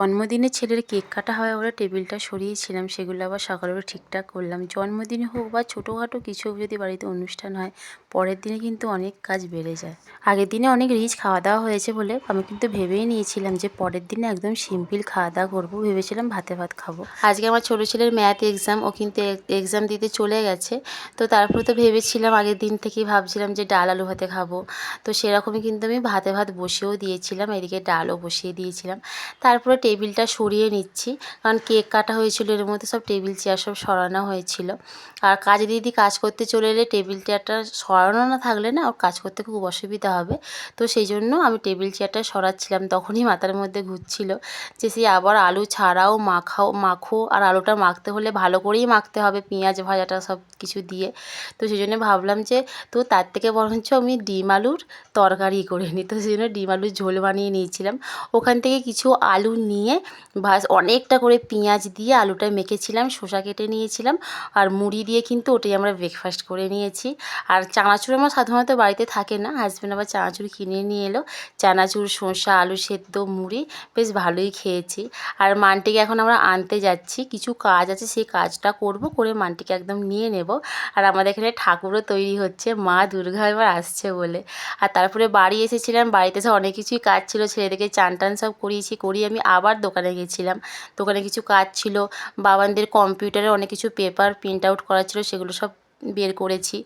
জন্মদিনে ছেলের কেক কাটা হয় বলে টেবিলটা সরিয়েছিলাম, সেগুলো আবার সকালে উঠে ঠিকঠাক করলাম। জন্মদিন হোক বা ছোটোখাটো কিছু যদি বাড়িতে অনুষ্ঠান হয়, পরের দিনে কিন্তু অনেক কাজ বেড়ে যায়। আগের দিনে অনেক রিচ খাওয়া দাওয়া হয়েছে বলে আমি কিন্তু ভেবেই নিয়েছিলাম যে পরের দিনে একদম সিম্পল খাওয়া দাওয়া করবো, ভেবেছিলাম ভাতে ভাত খাবো। আজকে আমার ছোটো ছেলের ম্যাথ এক্সাম, ও কিন্তু এক্সাম দিতে চলে গেছে। তো তারপরে তো ভেবেছিলাম, আগের দিন থেকেই ভাবছিলাম যে ডাল আলু ভাতে খাবো। তো সেরকমই কিন্তু আমি ভাতে ভাত বসিয়েও দিয়েছিলাম, এদিকে ডালও বসিয়ে দিয়েছিলাম। তারপরে টেবিলটা সরিয়ে নিচ্ছি, কারণ কেক কাটা হয়েছিল, এর মধ্যে সব টেবিল চেয়ার সব সরানো হয়েছিল। আর কাজের দিদি কাজ করতে চলে এলে টেবিল চেয়ারটা সরানো না থাকলে না ওর কাজ করতে খুব অসুবিধা হবে। তো সেই জন্য আমি টেবিল চেয়ারটা সরাচ্ছিলাম, তখনই মাথার মধ্যে ঘুরছিল যে সে আবার আলু ছাড়াও মাখো, আর আলুটা মাখতে হলে ভালো করেই মাখতে হবে, পেঁয়াজ ভাজাটা সব কিছু দিয়ে। তো সেই জন্য ভাবলাম যে তো তার থেকে বরঞ্চ আমি ডিম আলুর তরকারি করে নিই। তো সেই জন্য ডিম আলুর ঝোল বানিয়ে নিয়েছিলাম। ওখান থেকে কিছু আলু নিয়ে অনেকটা করে পেঁয়াজ দিয়ে আলুটা মেখেছিলাম, শসা কেটে নিয়েছিলাম, আর মুড়ি দিয়ে কিন্তু ওটাই আমরা ব্রেকফাস্ট করে নিয়েছি। আর চানাচুর আমার সাধারণত বাড়িতে থাকে না, হাজব্যান্ড আবার চানাচুর কিনে নিয়ে এলো। চানাচুর, শসা, আলু সেদ্ধ, মুড়ি বেশ ভালোই খেয়েছি। আর মানটিকে এখন আমরা আনতে যাচ্ছি, কিছু কাজ আছে সেই কাজটা করব, করে মানটিকে একদম নিয়ে নেব। আর আমাদের এখানে ঠাকুরও তৈরি হচ্ছে, মা দুর্গা এবার আসছে বলে। আর তারপরে বাড়ি এসেছিলাম, বাড়িতে এসে অনেক কিছুই কাজ ছিল, ছেলেদেরকে চান টান সব করিয়ে আমি আবার দোকানে গেছিলাম। দোকানে কিছু কাজ ছিল, বাবানদের কম্পিউটারে অনেক কিছু পেপার প্রিন্ট আউট করা ছিল, সেগুলো সব বের করেছি।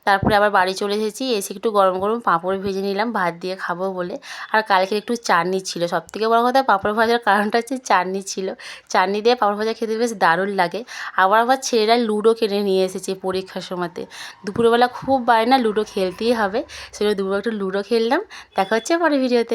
তারপরে আবার বাড়ি চলে এসেছি, এসে একটু গরম গরম পাঁপড় ভেজে নিলাম ভাত দিয়ে খাবো বলে। আর কালকে একটু চাটনি ছিল, সবথেকে বড় কথা পাঁপড় ভাজার কারণটা হচ্ছে চাটনি ছিল। চাটনি দিয়ে পাঁপড় ভাজা খেতে বেশ দারুণ লাগে। আবার আমার ছেলেরা লুডো কিনে নিয়ে এসেছে পরীক্ষার সময়তে। দুপুরবেলা খুব বায়না লুডো খেলতেই হবে, সেজন্য দুপুরে একটু লুডো খেললাম। দেখা হচ্ছে পরের ভিডিওতে।